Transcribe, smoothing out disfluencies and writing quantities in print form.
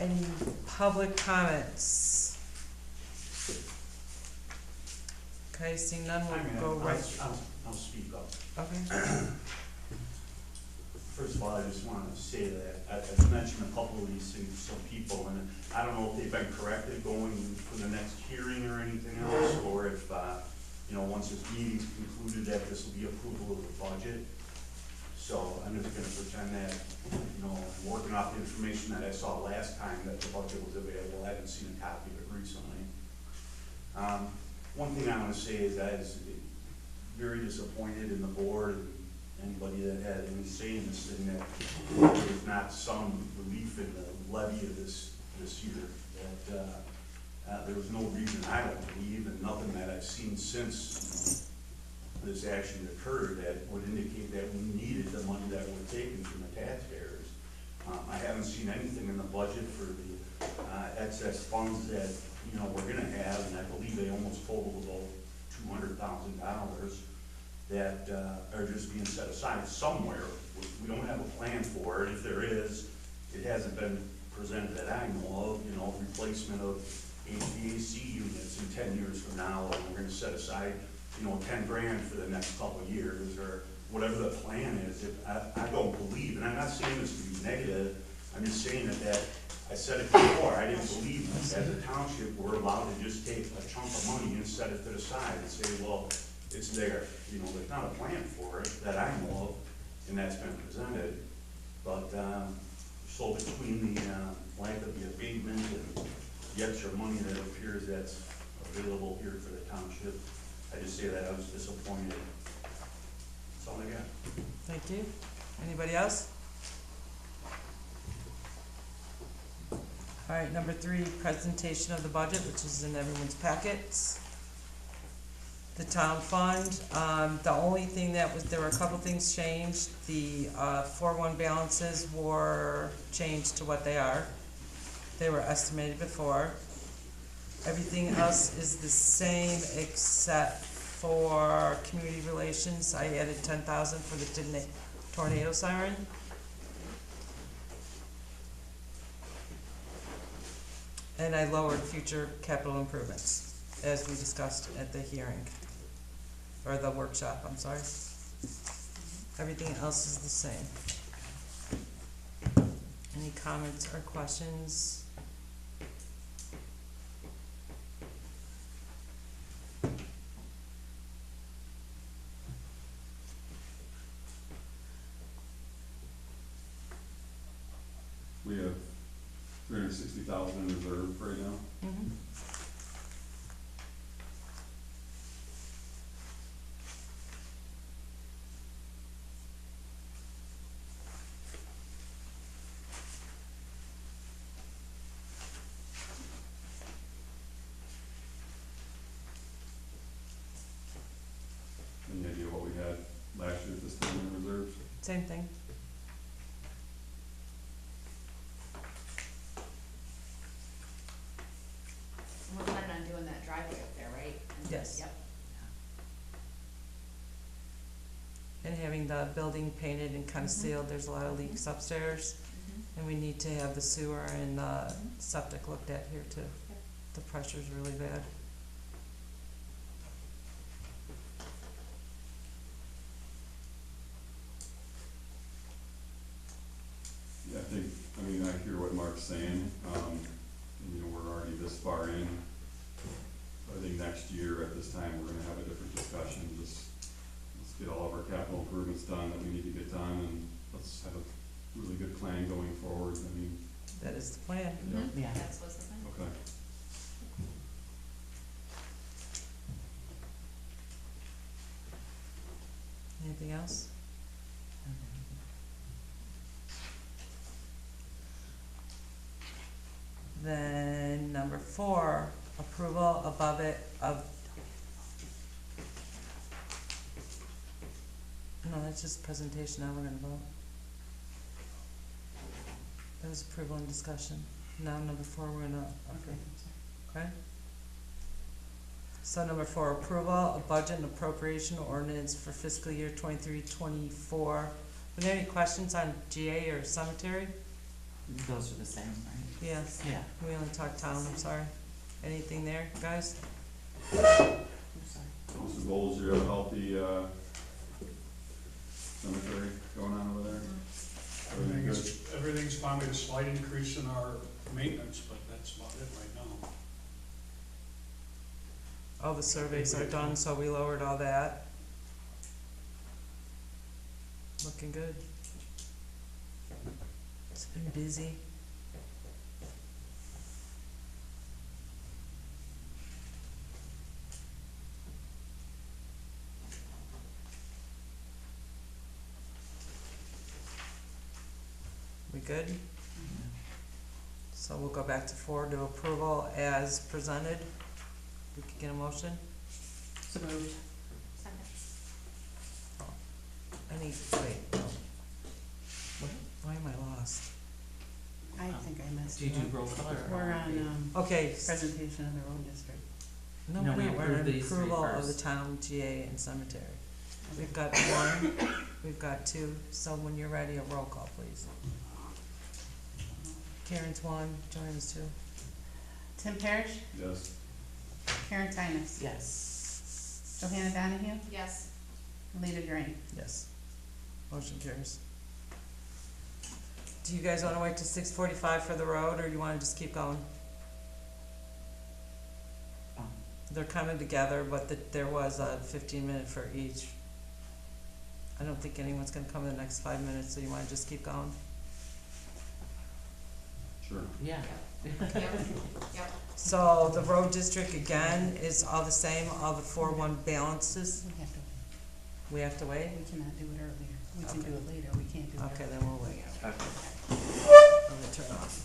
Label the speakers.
Speaker 1: Any public comments? Okay, seeing none, we'll go right.
Speaker 2: I'll speak up.
Speaker 1: Okay.
Speaker 2: First of all, I just wanted to say that I've mentioned a couple of these things to some people, and I don't know if they've been corrected going for the next hearing or anything else, or if, once this meeting's concluded, that this will be approval of the budget. So I'm just gonna pretend that, I'm working off the information that I saw last time that the budget was available. I haven't seen a copy of it recently. One thing I wanna say is I was very disappointed in the board and anybody that had any say in this thing, that there's not some relief in the levy of this year. That there was no reason, I don't believe, and nothing that I've seen since this action occurred that would indicate that we needed the money that we're taking from the taxpayers. I haven't seen anything in the budget for the excess funds that we're gonna have, and I believe they almost total about $200,000 that are just being set aside somewhere. We don't have a plan for it. If there is, it hasn't been presented that I know of. Replacement of HVAC units in 10 years from now, and we're gonna set aside 10 grand for the next couple of years, or whatever the plan is. I don't believe, and I'm not saying this to be negative, I'm just saying that I said it before, I didn't believe as a township we're allowed to just take a chunk of money and set it to the side and say, well, it's there. There's not a plan for it that I know of, and that's been presented. But so between the lack of the abatement and the extra money that appears that's available here for the township, I just say that I was disappointed. That's all I got.
Speaker 1: Thank you. Anybody else? All right, number 3, presentation of the budget, which is in everyone's packets. The town fund, the only thing there were a couple things changed. The 4-1 balances were changed to what they are. They were estimated before. Everything else is the same except for community relations. I added 10,000 for the tornado siren. And I lowered future capital improvements, as we discussed at the hearing, or the workshop, I'm sorry. Everything else is the same. Any comments or questions?
Speaker 3: We have 360,000 in reserve right now.
Speaker 1: Mm-hmm.
Speaker 3: Any idea what we had last year at this time in reserves?
Speaker 1: Same thing.
Speaker 4: We're planning on doing that driveway up there, right?
Speaker 1: Yes.
Speaker 4: Yep.
Speaker 1: And having the building painted and kind of sealed. There's a lot of leaks upstairs. And we need to have the sewer and septic looked at here too. The pressure's really bad.
Speaker 3: Yeah, I hear what Mark's saying. We're already this far in. I think next year at this time, we're gonna have a different discussion. Let's get all of our capital improvements done that we need to get done, and let's have a really good plan going forward.
Speaker 1: That is the plan.
Speaker 3: Yeah.
Speaker 4: That's what's the plan.
Speaker 3: Okay.
Speaker 1: Anything else? Then number 4, approval above it of, no, that's just presentation, now we're gonna vote. That was approval and discussion. Now number 4, we're gonna, okay. So number 4, approval of budget and appropriation ordinance for fiscal year 23-24. Were there any questions on GA or cemetery?
Speaker 5: Those are the same, right?
Speaker 1: Yes,
Speaker 5: Yeah.
Speaker 1: we only talked town, I'm sorry. Anything there, guys?
Speaker 5: I'm sorry.
Speaker 3: Mr. Bowles, you have a healthy, cemetery going on over there? Everything good?
Speaker 6: Everything's fine, we had a slight increase in our maintenance, but that's about it right now.
Speaker 1: All the surveys are done, so we lowered all that. Looking good. It's been busy. We good? So we'll go back to 4 to approval as presented. We could get a motion?
Speaker 5: So moved.
Speaker 4: Second.
Speaker 1: Wait, no. Why am I lost?
Speaker 7: I think I missed
Speaker 5: Do you do
Speaker 7: one.
Speaker 5: roll call or?
Speaker 7: We're on,
Speaker 1: Okay,
Speaker 7: presentation of the road district.
Speaker 1: no,
Speaker 5: No, we
Speaker 1: we're
Speaker 5: approved
Speaker 1: in
Speaker 5: these three
Speaker 1: approval of the
Speaker 5: first.
Speaker 1: town, GA, and cemetery. We've got 1, we've got 2, so when you're ready, a roll call, please. Karen's 1, Joanne's 2.
Speaker 7: Tim Parrish,
Speaker 3: Yes.
Speaker 7: Karen Tynes,
Speaker 5: Yes.
Speaker 7: Johanna Donahue,
Speaker 4: Yes.
Speaker 7: Lita Green.
Speaker 1: Yes. Motion carries. Do you guys wanna wait till 6:45 for the road, or you wanna just keep going? They're kinda together, but there was a 15-minute for each. I don't think anyone's gonna come in the next 5 minutes, so you wanna just keep going?
Speaker 3: Sure.
Speaker 5: Yeah.
Speaker 4: Yep, yep.
Speaker 1: So the road district again is all the same, all the 4-1 balances,
Speaker 7: We have to,
Speaker 1: we have to wait?
Speaker 7: we cannot do it earlier. We can
Speaker 1: Okay.
Speaker 7: do it later, we can't do it
Speaker 1: Okay,
Speaker 7: earlier.
Speaker 1: then we'll wait.
Speaker 5: Okay.
Speaker 1: I'm gonna turn off.